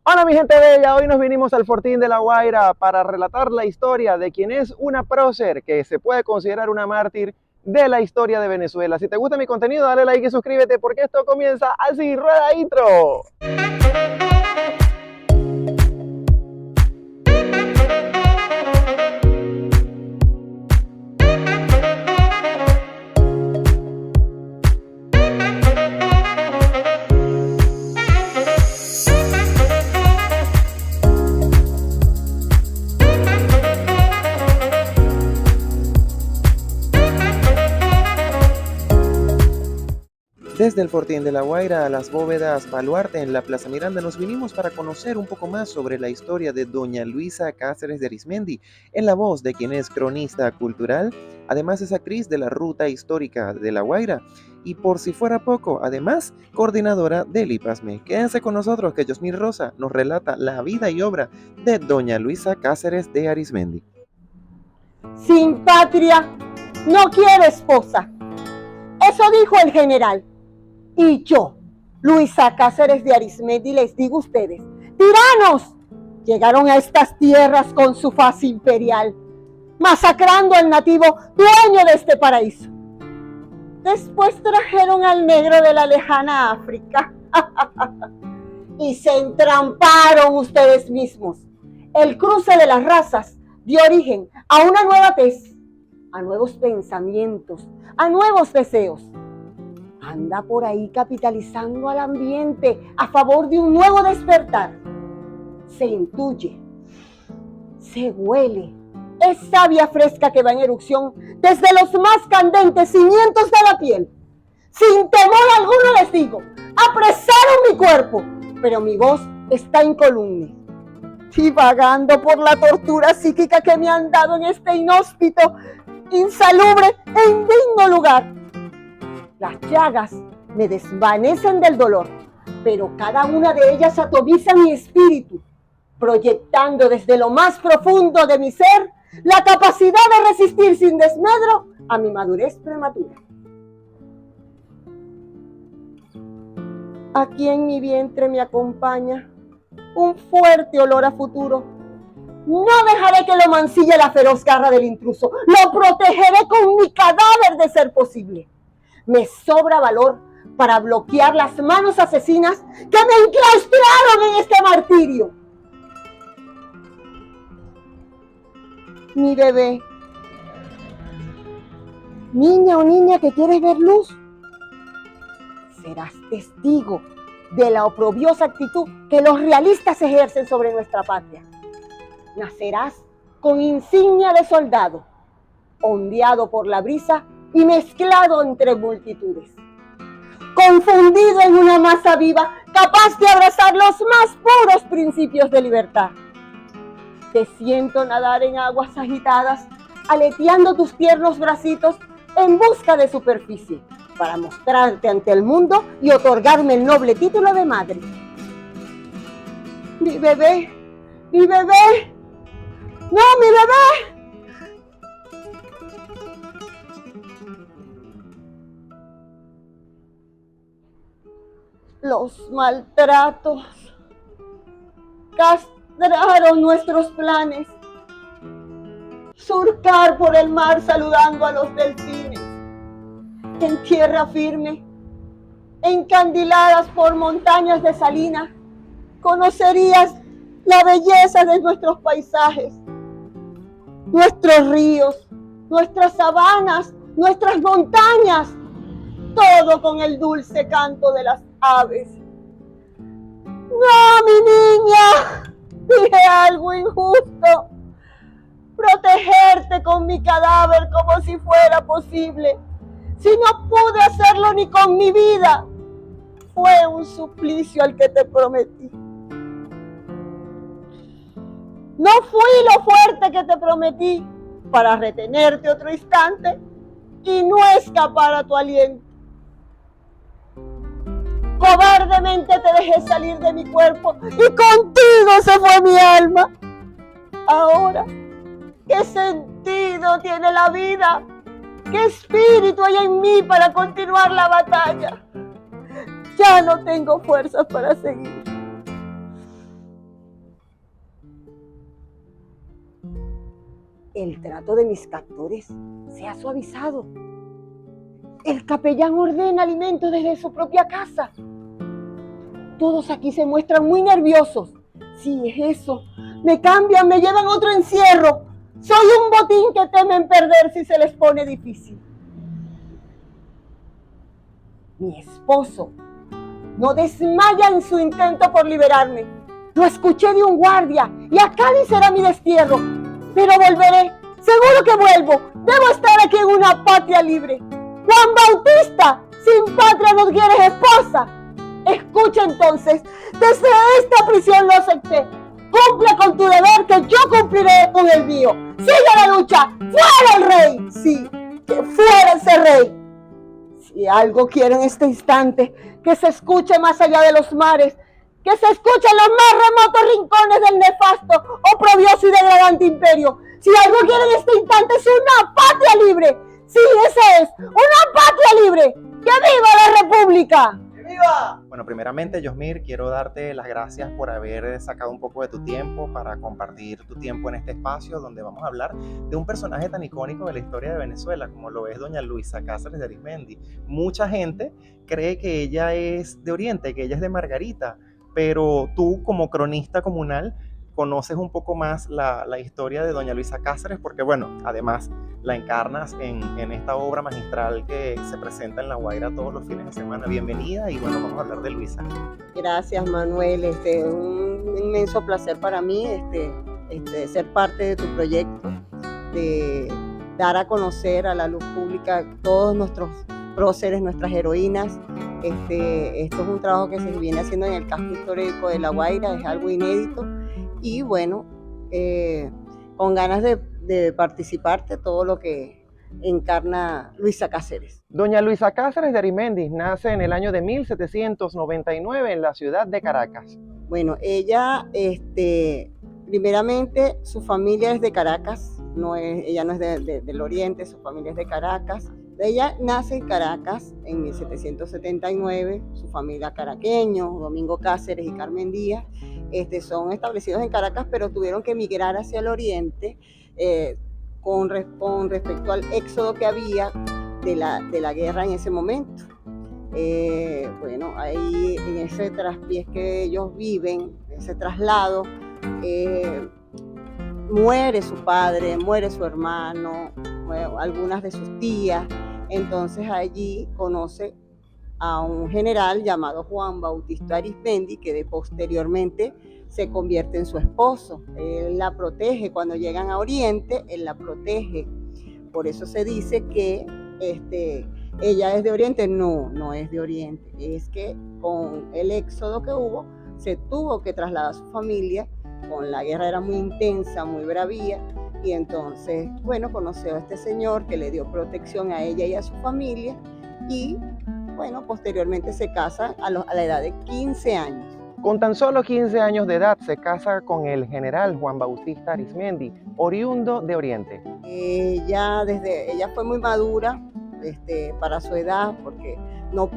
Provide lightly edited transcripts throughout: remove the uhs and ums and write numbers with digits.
Hola mi gente bella, hoy nos vinimos al Fortín de La Guaira para relatar la historia de quien es una prócer que se puede considerar una mártir de la historia de Venezuela. Si te gusta mi contenido, dale like y suscríbete porque esto comienza así, rueda intro. Desde el Fortín de La Guaira a las bóvedas Baluarte en la Plaza Miranda nos vinimos para conocer un poco más sobre la historia de doña Luisa Cáceres de Arizmendi, en la voz de quien es cronista cultural, además es actriz de la Ruta Histórica de La Guaira y por si fuera poco, además coordinadora del IPASME. Quédense con nosotros que Yosmir Rosa nos relata la vida y obra de doña Luisa Cáceres de Arizmendi. Sin patria no quiere esposa. Eso dijo el general. Y yo, Luisa Cáceres de Arizmendi, les digo a ustedes, tiranos, llegaron a estas tierras con su faz imperial, masacrando al nativo dueño de este paraíso. Después trajeron al negro de la lejana África y se entramparon ustedes mismos. El cruce de las razas dio origen a una nueva tez, a nuevos pensamientos, a nuevos deseos. Anda por ahí capitalizando al ambiente a favor de un nuevo despertar. Se intuye, se huele, es savia fresca que va en erupción desde los más candentes cimientos de la piel. Sin temor alguno les digo, apresaron mi cuerpo, pero mi voz está incolumne. Divagando por la tortura psíquica que me han dado en este inhóspito, insalubre e indigno lugar. Las llagas me desvanecen del dolor, pero cada una de ellas atomiza mi espíritu, proyectando desde lo más profundo de mi ser la capacidad de resistir sin desmedro a mi madurez prematura. Aquí en mi vientre me acompaña un fuerte olor a futuro. No dejaré que lo mancille la feroz garra del intruso. Lo protegeré con mi cadáver de ser posible. Me sobra valor para bloquear las manos asesinas que me enclaustraron en este martirio. Mi bebé, niña o niña que quieres ver luz, serás testigo de la oprobiosa actitud que los realistas ejercen sobre nuestra patria. Nacerás con insignia de soldado, ondeado por la brisa y mezclado entre multitudes, confundido en una masa viva, capaz de abrazar los más puros principios de libertad. Te siento nadar en aguas agitadas, aleteando tus tiernos bracitos en busca de superficie, para mostrarte ante el mundo y otorgarme el noble título de madre. Mi bebé, mi bebé, no, mi bebé. Los maltratos castraron nuestros planes. Surcar por el mar saludando a los delfines. En tierra firme, encandiladas por montañas de salina, conocerías la belleza de nuestros paisajes, nuestros ríos, nuestras sabanas, nuestras montañas, todo con el dulce canto de las aves. No, mi niña, dije algo injusto. Protegerte con mi cadáver como si fuera posible. Si no pude hacerlo ni con mi vida, fue un suplicio al que te prometí. No fui lo fuerte que te prometí para retenerte otro instante y no escapar a tu aliento. Cobardemente te dejé salir de mi cuerpo y contigo se fue mi alma. Ahora, ¿qué sentido tiene la vida? ¿Qué espíritu hay en mí para continuar la batalla? Ya no tengo fuerzas para seguir. el trato de mis captores se ha suavizado. El capellán ordena alimentos desde su propia casa. Todos aquí se muestran muy nerviosos. Sí, es eso. Me cambian, me llevan a otro encierro. Soy un botín que temen perder si se les pone difícil. Mi esposo no desmaya en su intento por liberarme. Lo escuché de un guardia y acá será mi destierro. Pero volveré. Seguro que vuelvo. Debo estar aquí en una patria libre. Juan Bautista, sin patria no quieres esposa. Escucha entonces, desde esta prisión lo acepté. Cumple con tu deber que yo cumpliré con el mío. Sigue la lucha. ¡Fuera el rey! Sí, que fuera ese rey. Si algo quiero en este instante, que se escuche más allá de los mares, que se escuche en los más remotos rincones del nefasto, oprobioso y degradante imperio. Si algo quiero en este instante es una patria libre. Sí, ese es, una patria libre. ¡Que viva la República! ¡Viva! Bueno, primeramente, Yosmir, quiero darte las gracias por haber sacado un poco de tu tiempo para compartir tu tiempo en este espacio donde vamos a hablar de un personaje tan icónico de la historia de Venezuela como lo es doña Luisa Cáceres de Arizmendi. Mucha gente cree que ella es de Oriente, que ella es de Margarita, pero tú como cronista comunal conoces un poco más la historia de doña Luisa Cáceres porque, bueno, además la encarnas en esta obra magistral que se presenta en La Guaira todos los fines de semana. Bienvenida y bueno, vamos a hablar de Luisa. Gracias, Manuel. Un inmenso placer para mí ser parte de tu proyecto, de dar a conocer a la luz pública todos nuestros próceres, nuestras heroínas. Esto es un trabajo que se viene haciendo en el casco histórico de La Guaira, es algo inédito y bueno, con ganas de participar de todo lo que encarna Luisa Cáceres. Doña Luisa Cáceres de Arizmendi nace en el año de 1799 en la ciudad de Caracas. Bueno, ella, primeramente, su familia es de Caracas, ella no es del Oriente, su familia es de Caracas. Ella nace en Caracas en 1779, su familia caraqueño, Domingo Cáceres y Carmen Díaz, son establecidos en Caracas, pero tuvieron que emigrar hacia el Oriente con respecto al éxodo que había de la guerra en ese momento. Bueno, ahí en ese traspiés que ellos viven, ese traslado, muere su padre, muere su hermano, algunas de sus tías. Entonces allí conoce a un general llamado Juan Bautista Arizmendi, que posteriormente se convierte en su esposo. Él la protege cuando llegan a Oriente, él la protege. Por eso se dice que ella es de Oriente. No es de Oriente. Es que con el éxodo que hubo, se tuvo que trasladar a su familia. Con la guerra era muy intensa, muy bravía. Y entonces, bueno, conoció a este señor que le dio protección a ella y a su familia. Y, bueno, posteriormente se casa a la edad de 15 años. Con tan solo 15 años de edad se casa con el general Juan Bautista Arizmendi, oriundo de Oriente. Ella fue muy madura para su edad porque no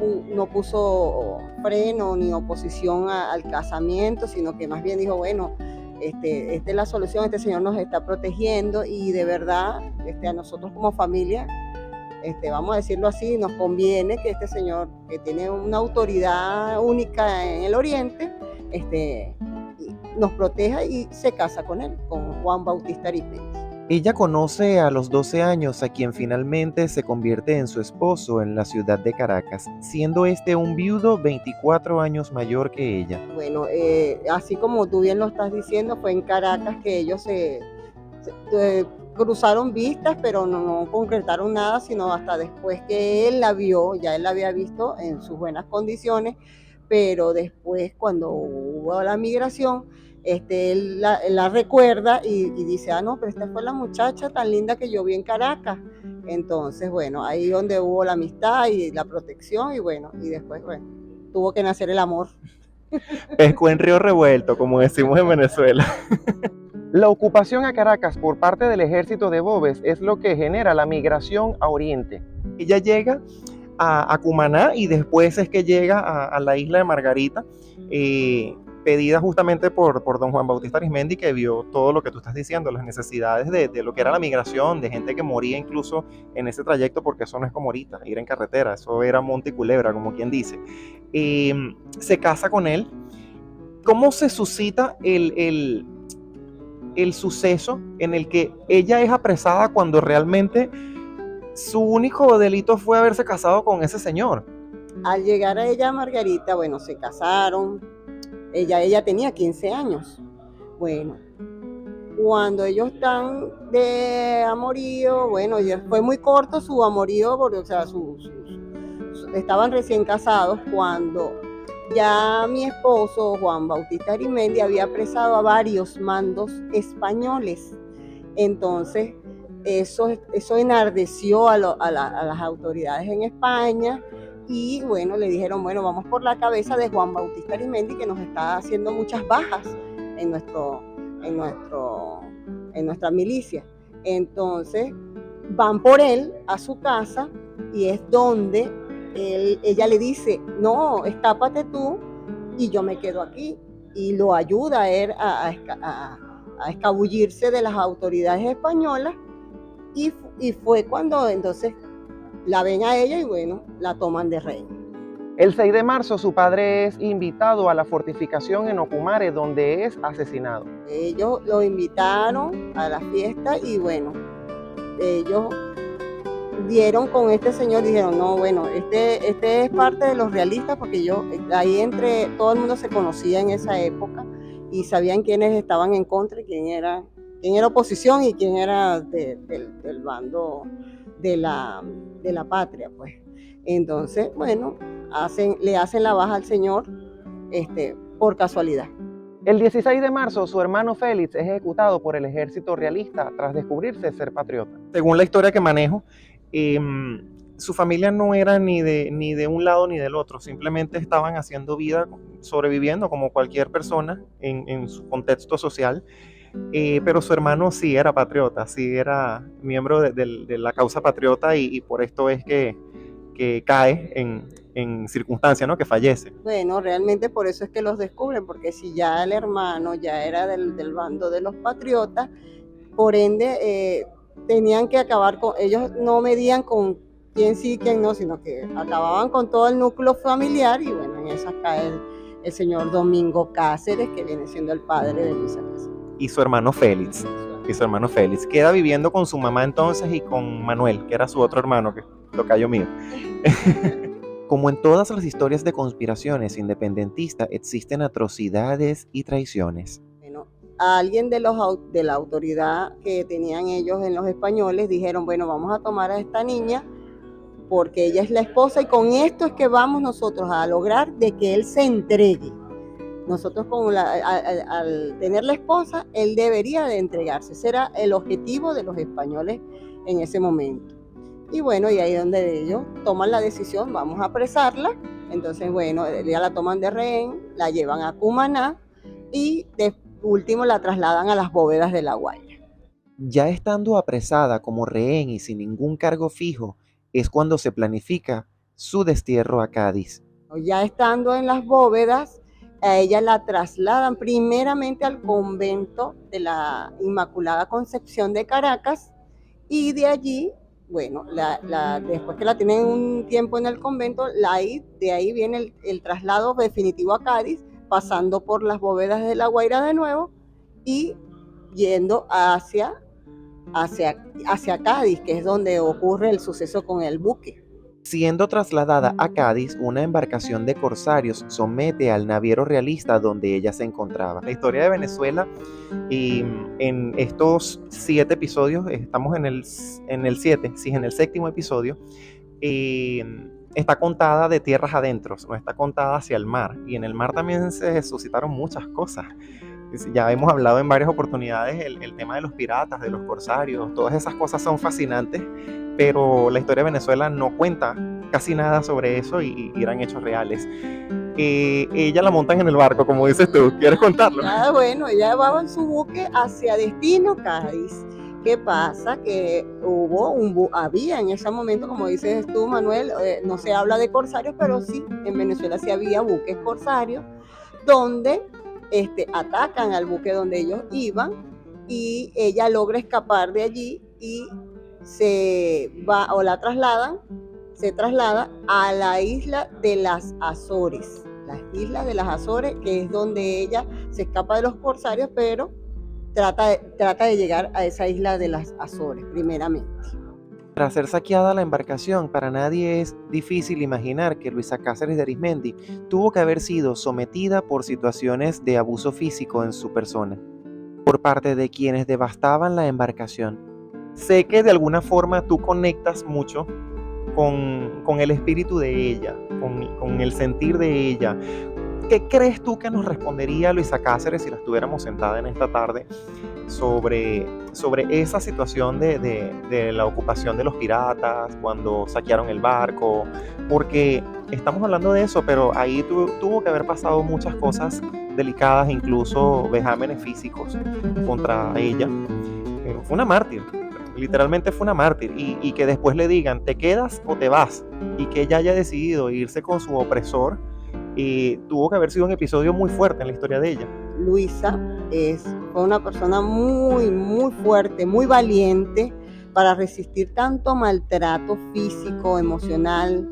puso freno ni oposición al casamiento, sino que más bien dijo, bueno, esta es la solución, este señor nos está protegiendo y de verdad a nosotros como familia, vamos a decirlo así, nos conviene que este señor que tiene una autoridad única en el Oriente, nos proteja y se casa con él, con Juan Bautista Arizmendi. Ella conoce a los 12 años a quien finalmente se convierte en su esposo en la ciudad de Caracas, siendo un viudo 24 años mayor que ella. Bueno, así como tú bien lo estás diciendo, fue en Caracas que ellos se cruzaron vistas, pero no concretaron nada, sino hasta después que él la vio, ya él la había visto en sus buenas condiciones, pero después cuando hubo la migración, él la recuerda y dice, no, pero esta fue la muchacha tan linda que yo vi en Caracas. Entonces, bueno, ahí donde hubo la amistad y la protección y bueno, y después, bueno, tuvo que nacer el amor. Pescó en río revuelto, como decimos en Venezuela. La ocupación a Caracas por parte del ejército de Boves es lo que genera la migración a Oriente. Ella llega a Cumaná y después es que llega a la isla de Margarita. pedida justamente por don Juan Bautista Arismendi, que vio todo lo que tú estás diciendo, las necesidades de lo que era la migración, de gente que moría incluso en ese trayecto, porque eso no es como ahorita, ir en carretera, eso era monte y culebra, como quien dice. Se casa con él. ¿Cómo se suscita el suceso en el que ella es apresada cuando realmente su único delito fue haberse casado con ese señor? Al llegar a ella, Margarita, bueno, se casaron, ella tenía 15 años. Bueno, cuando ellos están de amorío, bueno, ya fue muy corto su amorío, porque, o sea, estaban recién casados cuando ya mi esposo, Juan Bautista Arimendi, había apresado a varios mandos españoles. Entonces, eso enardeció a las autoridades en España y bueno, le dijeron, bueno, vamos por la cabeza de Juan Bautista Arimendi, que nos está haciendo muchas bajas en nuestra milicia. Entonces, van por él a su casa y es donde ella le dice, no, escápate tú y yo me quedo aquí. Y lo ayuda a él a escabullirse de las autoridades españolas y fue cuando entonces la ven a ella y bueno, la toman de rey. El 6 de marzo su padre es invitado a la fortificación en Ocumare, donde es asesinado. Ellos lo invitaron a la fiesta y bueno, ellos dieron con este señor, dijeron, no, bueno, este es parte de los realistas, porque ahí entre todo el mundo se conocía en esa época y sabían quiénes estaban en contra y quién era oposición y quién era del bando de la patria, pues. Entonces, bueno, le hacen la baja al señor por casualidad. El 16 de marzo, su hermano Félix es ejecutado por el ejército realista tras descubrirse ser patriota. Según la historia que manejo, su familia no era ni de un lado ni del otro, simplemente estaban haciendo vida, sobreviviendo como cualquier persona en su contexto social, pero su hermano sí era patriota, sí era miembro de la causa patriota y por esto es que cae en circunstancia, ¿no? Que fallece. Bueno, realmente por eso es que los descubren, porque si ya el hermano ya era del bando de los patriotas, por ende tenían que acabar con, ellos no medían con quién sí y quién no, sino que acababan con todo el núcleo familiar y bueno, en esa cae el señor Domingo Cáceres, que viene siendo el padre de Luisa Cáceres. Y su hermano Félix. Queda viviendo con su mamá entonces y con Manuel, que era su otro hermano, que tocayo mío. Como en todas las historias de conspiraciones independentistas, existen atrocidades y traiciones. Bueno, a alguien de la autoridad que tenían ellos en los españoles dijeron, bueno, vamos a tomar a esta niña porque ella es la esposa y con esto es que vamos nosotros a lograr de que él se entregue. Nosotros al tener la esposa, él debería de entregarse. Ese era el objetivo de los españoles en ese momento. Y bueno, y ahí es donde ellos toman la decisión, vamos a apresarla. Entonces, bueno, ya la toman de rehén, la llevan a Cumaná y de último la trasladan a las bóvedas de La Guaira. Ya estando apresada como rehén y sin ningún cargo fijo, es cuando se planifica su destierro a Cádiz. Ya estando en las bóvedas, a ella la trasladan primeramente al convento de la Inmaculada Concepción de Caracas y de allí, bueno, después que la tienen un tiempo en el convento, de ahí viene el traslado definitivo a Cádiz, pasando por las bóvedas de La Guaira de nuevo y yendo hacia Cádiz, que es donde ocurre el suceso con el buque. Siendo trasladada a Cádiz, una embarcación de corsarios somete al naviero realista donde ella se encontraba. La historia de Venezuela, y en estos 7 episodios, estamos en el 7, sí, en el 7º episodio, está contada de tierras adentro, no está contada hacia el mar. Y en el mar también se suscitaron muchas cosas. Ya hemos hablado en varias oportunidades el tema de los piratas, de los corsarios, todas esas cosas son fascinantes, pero la historia de Venezuela no cuenta casi nada sobre eso y eran hechos reales. Ella la montan en el barco, como dices tú. ¿Quieres contarlo? Bueno, ella va en su buque hacia destino Cádiz. ¿Qué pasa? Que había en ese momento, como dices tú, Manuel, no se habla de corsarios, pero sí, en Venezuela sí había buques corsarios, donde atacan al buque donde ellos iban y ella logra escapar de allí y se va o la trasladan, se traslada a la isla de las Azores, las islas de las Azores, que es donde ella se escapa de los corsarios, pero trata de llegar a esa isla de las Azores primeramente. Tras ser saqueada la embarcación, para nadie es difícil imaginar que Luisa Cáceres de Arismendi tuvo que haber sido sometida por situaciones de abuso físico en su persona, por parte de quienes devastaban la embarcación. Sé que de alguna forma tú conectas mucho con el espíritu de ella, con el sentir de ella. ¿Qué crees tú que nos respondería Luisa Cáceres si la estuviéramos sentada en esta tarde sobre esa situación de la ocupación de los piratas, cuando saquearon el barco? Porque estamos hablando de eso, pero ahí tuvo que haber pasado muchas cosas delicadas, incluso vejámenes físicos contra ella. Fue una mártir, literalmente fue una mártir, y que después le digan, ¿te quedas o te vas? Y que ella haya decidido irse con su opresor, tuvo que haber sido un episodio muy fuerte en la historia de ella. Luisa fue una persona muy, muy fuerte, muy valiente para resistir tanto maltrato físico, emocional,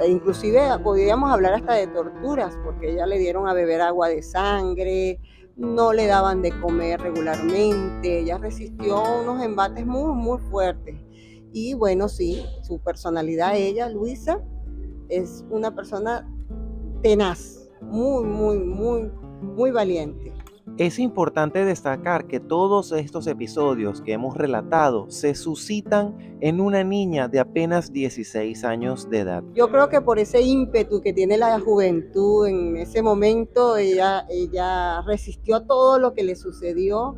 inclusive podríamos hablar hasta de torturas, porque ella le dieron a beber agua de sangre, no le daban de comer regularmente, ella resistió unos embates muy, muy fuertes. Y bueno, sí, su personalidad, ella, Luisa, es una persona tenaz, muy, muy, muy, muy valiente. Es importante destacar que todos estos episodios que hemos relatado se suscitan en una niña de apenas 16 años de edad. Yo creo que por ese ímpetu que tiene la juventud en ese momento, ella resistió a todo lo que le sucedió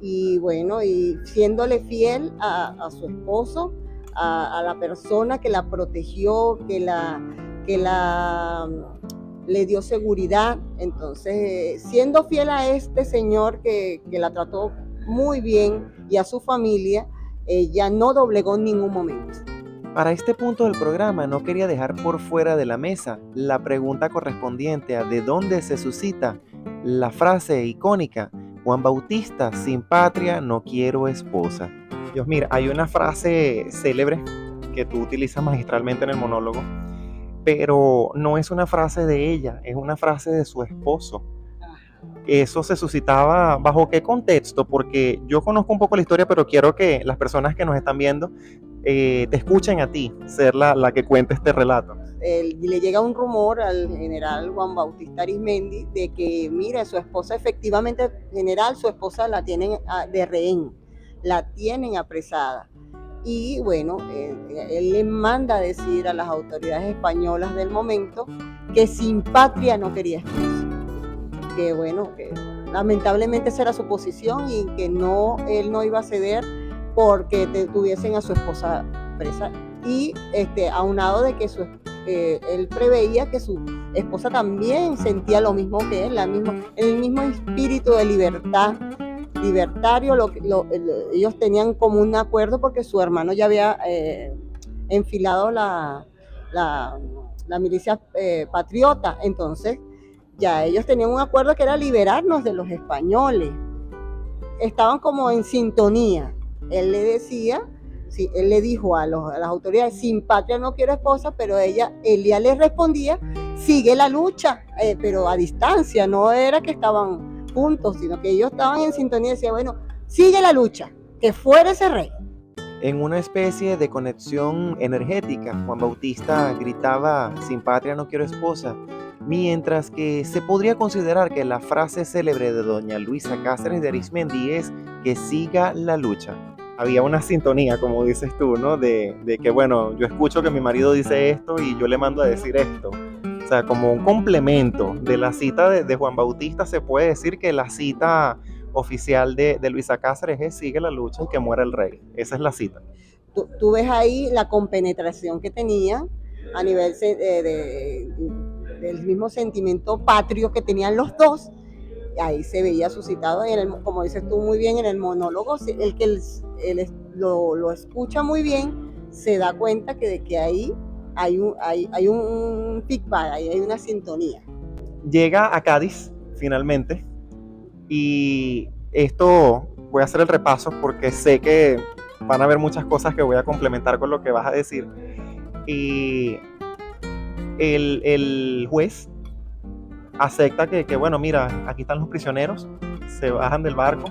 y bueno, y siéndole fiel a su esposo, a la persona que la protegió, que le dio seguridad. Entonces, siendo fiel a este señor que la trató muy bien y a su familia, ella no doblegó en ningún momento. Para este punto del programa no quería dejar por fuera de la mesa la pregunta correspondiente a de dónde se suscita la frase icónica: Juan Bautista, sin patria no quiero esposa. Dios, mira, hay una frase célebre que tú utilizas magistralmente en el monólogo, pero no es una frase de ella, es una frase de su esposo. Eso se suscitaba ¿bajo qué contexto? Porque yo conozco un poco la historia, pero quiero que las personas que nos están viendo te escuchen a ti, ser la que cuente este relato. Le llega un rumor al general Juan Bautista Arismendi de que, mira, su esposa efectivamente, general, su esposa la tienen de rehén, la tienen apresada. Y bueno, él le manda a decir a las autoridades españolas del momento que sin patria no quería esposa. Que bueno, que lamentablemente esa era su posición y que él no iba a ceder porque tuviesen a su esposa presa. Y aunado de que él preveía que su esposa también sentía lo mismo que él, el mismo espíritu de libertario, ellos tenían como un acuerdo porque su hermano ya había enfilado la milicia patriota. Entonces ya ellos tenían un acuerdo que era liberarnos de los españoles. Estaban como en sintonía. Él le decía, sí, él le dijo a las autoridades, sin patria no quiero esposa, pero Elia le respondía, sigue la lucha, pero a distancia, no era que estaban juntos, sino que ellos estaban en sintonía y decían, bueno, sigue la lucha, que fuera ese rey. En una especie de conexión energética, Juan Bautista gritaba, sin patria no quiero esposa, mientras que se podría considerar que la frase célebre de doña Luisa Cáceres de Arismendi es que siga la lucha. Había una sintonía, como dices tú, ¿no? De que, bueno, yo escucho que mi marido dice esto y yo le mando a decir esto. O sea, como un complemento de la cita de Juan Bautista, se puede decir que la cita oficial de Luisa Cáceres es sigue la lucha y que muera el rey. Esa es la cita. Tú ves ahí la compenetración que tenía a nivel del mismo sentimiento patrio que tenían los dos. Ahí se veía suscitado, como dices tú muy bien, en el monólogo, el que lo escucha muy bien, se da cuenta que ahí hay un feedback, ahí hay una sintonía. llega a Cádiz finalmente y esto voy a hacer el repaso porque sé que van a haber muchas cosas que voy a complementar con lo que vas a decir. Y el juez acepta que, bueno, mira, aquí están los prisioneros, se bajan del barco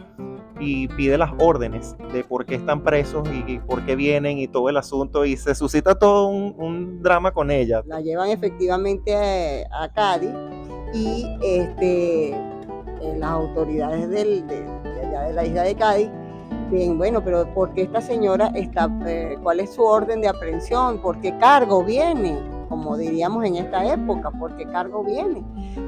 y pide las órdenes de por qué están presos y por qué vienen y todo el asunto, y se suscita todo un drama con ella. La llevan efectivamente a Cádiz y las autoridades de allá de la isla de Cádiz ven, bueno, pero ¿por qué esta señora está, cuál es su orden de aprehensión? ¿Por qué cargo viene? Como diríamos en esta época, ¿por qué cargo viene?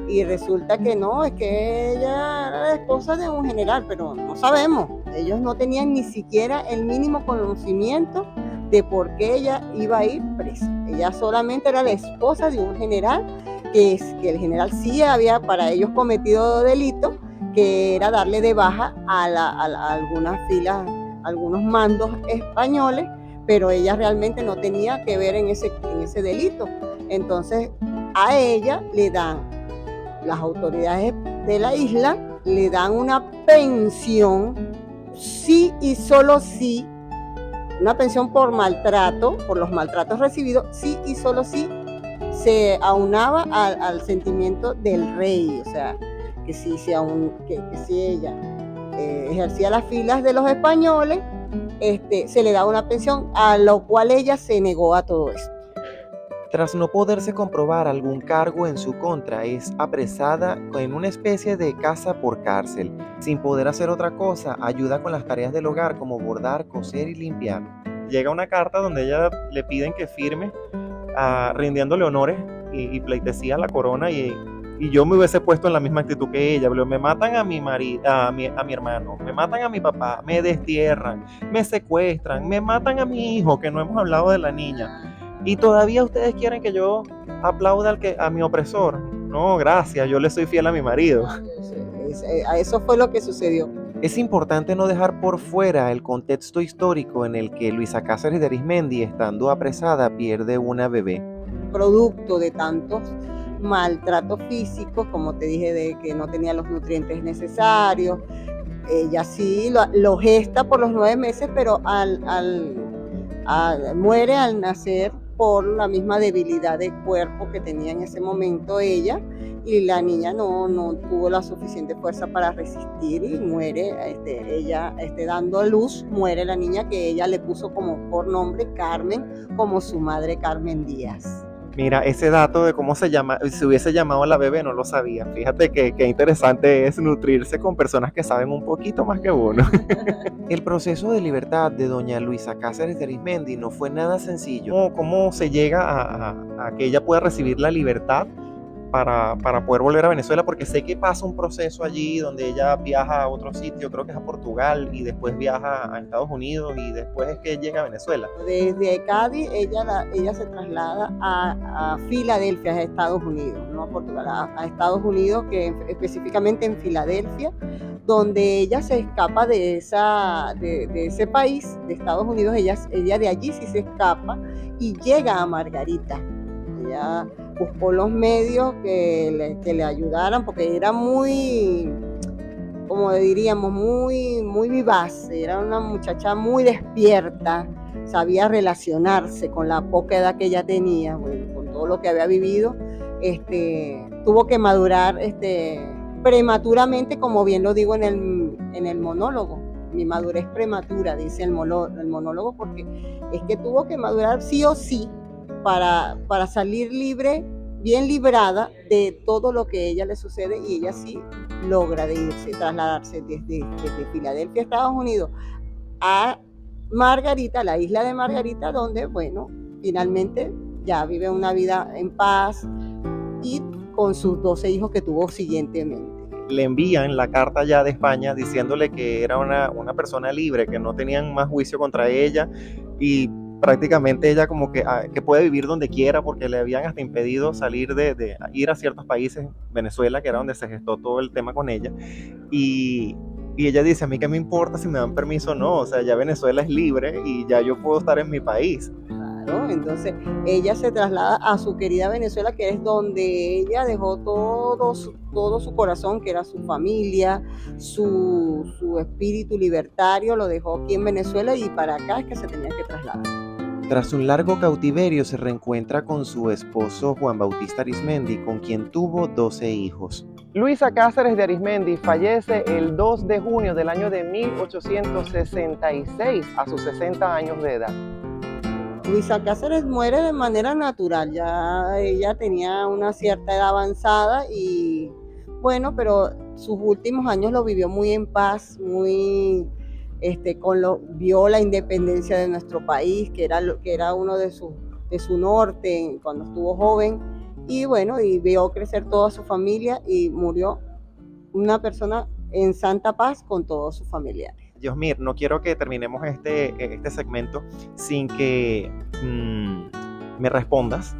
Y resulta que no, es que ella era la esposa de un general, pero no sabemos. Ellos no tenían ni siquiera el mínimo conocimiento de por qué ella iba a ir presa. Ella solamente era la esposa de un general, que el general sí había para ellos cometido delito, que era darle de baja a algunas filas, algunos mandos españoles, pero ella realmente no tenía que ver en ese delito. Entonces a ella le dan, las autoridades de la isla le dan una pensión, sí y solo sí, una pensión por maltrato, por los maltratos recibidos, sí y solo sí se aunaba al sentimiento del rey, o sea, que si ella ejercía las filas de los españoles, se le daba una pensión, a lo cual ella se negó a todo esto. Tras no poderse comprobar algún cargo en su contra, es apresada en una especie de casa por cárcel. Sin poder hacer otra cosa, ayuda con las tareas del hogar como bordar, coser y limpiar. Llega una carta donde ella le piden que firme, rindiéndole honores y pleitesía a la corona, y yo me hubiese puesto en la misma actitud que ella. Me matan a mi marido, a mi hermano, me matan a mi papá, me destierran, me secuestran, me matan a mi hijo, que no hemos hablado de la niña. Y todavía ustedes quieren que yo aplauda a mi opresor. No, gracias, yo le soy fiel a mi marido. A eso fue lo que sucedió. Es importante no dejar por fuera el contexto histórico en el que Luisa Cáceres de Arizmendi, estando apresada, pierde una bebé. Producto de tantos maltratos físicos, como te dije, de que no tenía los nutrientes necesarios. Ella sí lo gesta por los 9 meses, pero muere al nacer por la misma debilidad de cuerpo que tenía en ese momento ella, y la niña no tuvo la suficiente fuerza para resistir y muere, ella dando a luz, muere la niña, que ella le puso como por nombre Carmen, como su madre Carmen Díaz. Mira, ese dato de cómo se hubiese llamado a la bebé no lo sabía. Fíjate que interesante es nutrirse con personas que saben un poquito más que uno. El proceso de libertad de doña Luisa Cáceres de Arizmendi no fue nada sencillo. ¿Cómo se llega a que ella pueda recibir la libertad para poder volver a Venezuela? Porque sé que pasa un proceso allí donde ella viaja a otro sitio, creo que es a Portugal, y después viaja a Estados Unidos, y después es que llega a Venezuela. Desde Cádiz ella se traslada a Filadelfia, a Estados Unidos, no a Portugal, a Estados Unidos, que específicamente en Filadelfia, donde ella se escapa de ese país, de Estados Unidos. Ella de allí sí se escapa y llega a Margarita. Ella buscó los medios que le ayudaran, porque era muy, como diríamos, muy vivaz. Era una muchacha muy despierta, sabía relacionarse con la poca edad que ella tenía, bueno, con todo lo que había vivido. Tuvo que madurar prematuramente, como bien lo digo en el monólogo. Mi madurez prematura, dice el monólogo, porque es que tuvo que madurar sí o sí para salir libre, bien librada de todo lo que a ella le sucede, y ella sí logra trasladarse desde Filadelfia, Estados Unidos, a Margarita, la isla de Margarita, donde, bueno, finalmente ya vive una vida en paz y con sus 12 hijos que tuvo siguientemente. Le envían la carta ya de España diciéndole que era una persona libre, que no tenían más juicio contra ella, y prácticamente ella como que puede vivir donde quiera, porque le habían hasta impedido salir de ir a ciertos países, Venezuela, que era donde se gestó todo el tema con ella, y ella dice: a mí qué me importa si me dan permiso o no, o sea, ya Venezuela es libre y ya yo puedo estar en mi país. Claro, entonces ella se traslada a su querida Venezuela, que es donde ella dejó todo su corazón, que era su familia, su espíritu libertario, lo dejó aquí en Venezuela y para acá es que se tenía que trasladar. Tras un largo cautiverio se reencuentra con su esposo Juan Bautista Arismendi, con quien tuvo 12 hijos. Luisa Cáceres de Arismendi fallece el 2 de junio del año de 1866 a sus 60 años de edad. Luisa Cáceres muere de manera natural, ya ella tenía una cierta edad avanzada y bueno, pero sus últimos años lo vivió muy en paz, muy vio la independencia de nuestro país, que era uno de su norte cuando estuvo joven, y bueno, y vio crecer toda su familia y murió una persona en santa paz con todos sus familiares. Yosmir, no quiero que terminemos este segmento sin que me respondas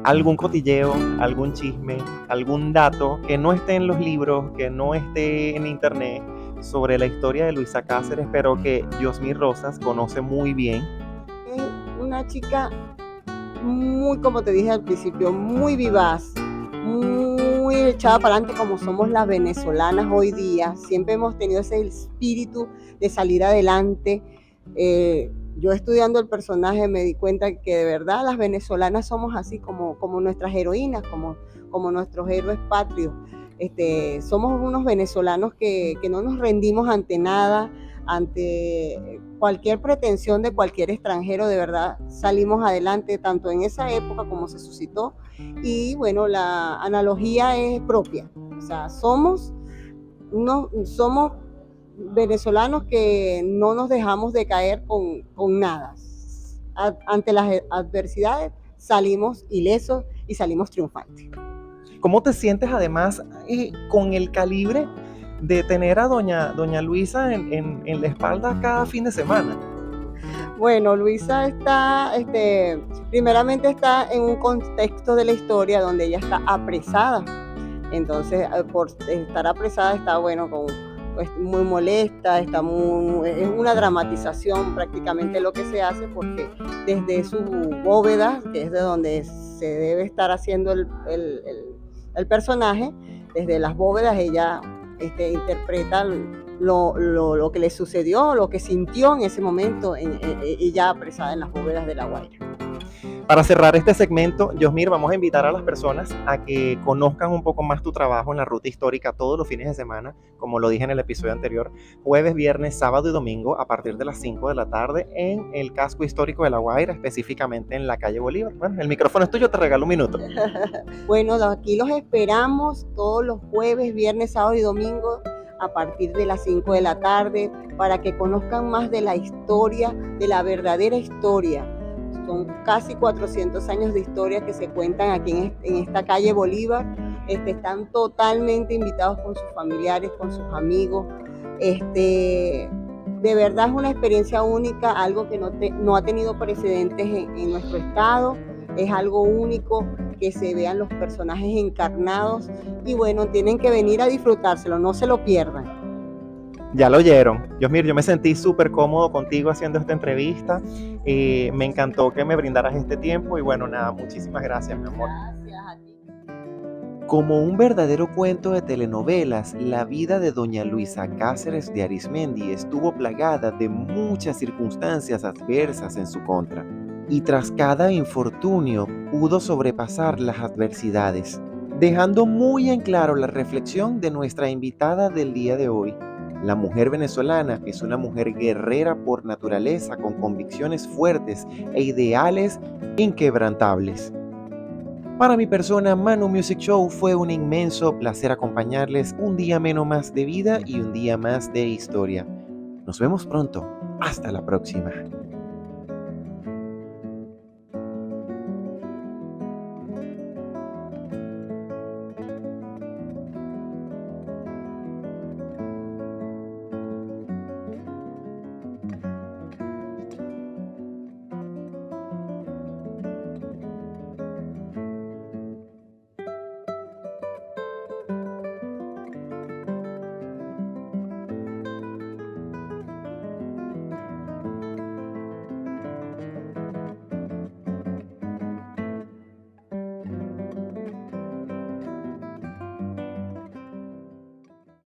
algún cotilleo, algún chisme, algún dato que no esté en los libros, que no esté en internet sobre la historia de Luisa Cáceres, pero que Yosmir Rosas conoce muy bien. Es una chica muy, como te dije al principio, muy vivaz, muy echada para adelante como somos las venezolanas hoy día. Siempre hemos tenido ese espíritu de salir adelante. Yo estudiando el personaje me di cuenta que de verdad las venezolanas somos así como nuestras heroínas, como nuestros héroes patrios. Somos unos venezolanos que no nos rendimos ante nada, ante cualquier pretensión de cualquier extranjero. De verdad salimos adelante tanto en esa época como se suscitó, y bueno, la analogía es propia, o sea, somos venezolanos que no nos dejamos de caer con nada. Ante las adversidades salimos ilesos y salimos triunfantes. ¿Cómo te sientes además con el calibre de tener a doña Luisa en la espalda cada fin de semana? Bueno, Luisa primeramente está en un contexto de la historia donde ella está apresada. Entonces, por estar apresada está, bueno, muy molesta, es una dramatización prácticamente lo que se hace, porque desde su bóveda, que es de donde se debe estar haciendo el personaje, desde las bóvedas ella interpreta lo que le sucedió, lo que sintió en ese momento, ella apresada en las bóvedas de La Guaira. Para cerrar este segmento, Yosmir, vamos a invitar a las personas a que conozcan un poco más tu trabajo en la Ruta Histórica todos los fines de semana, como lo dije en el episodio anterior, jueves, viernes, sábado y domingo a partir de las 5 de la tarde en el casco histórico de La Guaira, específicamente en la calle Bolívar. Bueno, el micrófono es tuyo, te regalo un minuto. Bueno, aquí los esperamos todos los jueves, viernes, sábado y domingo a partir de las 5 de la tarde para que conozcan más de la historia, de la verdadera historia. Son casi 400 años de historia que se cuentan aquí en esta calle Bolívar. Están totalmente invitados con sus familiares, con sus amigos. De verdad es una experiencia única, algo que no ha tenido precedentes en nuestro estado. Es algo único que se vean los personajes encarnados y bueno, tienen que venir a disfrutárselo, no se lo pierdan. Ya lo oyeron. Yosmir, yo me sentí súper cómodo contigo haciendo esta entrevista. Me encantó que me brindaras este tiempo y bueno, nada, muchísimas gracias, mi amor. Gracias a ti. Como un verdadero cuento de telenovelas, la vida de doña Luisa Cáceres de Arismendi estuvo plagada de muchas circunstancias adversas en su contra. Y tras cada infortunio pudo sobrepasar las adversidades, dejando muy en claro la reflexión de nuestra invitada del día de hoy. La mujer venezolana es una mujer guerrera por naturaleza, con convicciones fuertes e ideales inquebrantables. Para mi persona, Manu Music Show, fue un inmenso placer acompañarles un día menos más de vida y un día más de historia. Nos vemos pronto. Hasta la próxima.